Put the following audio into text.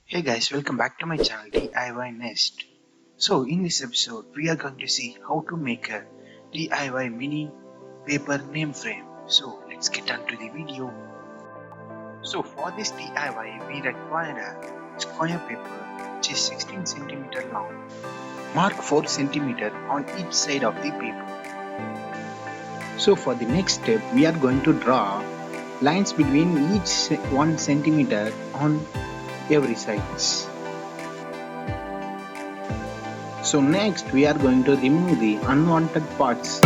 Hey guys, welcome back to my channel DIY Nest. So in this episode we are going to see how to make a DIY mini paper name frame. So let's get on to the video. So for this DIY we require a square paper which is 16 cm long. Mark 4 cm on each side of the paper. So for the next step we are going to draw lines between each 1 cm on every sides. So next we are going to remove the unwanted parts.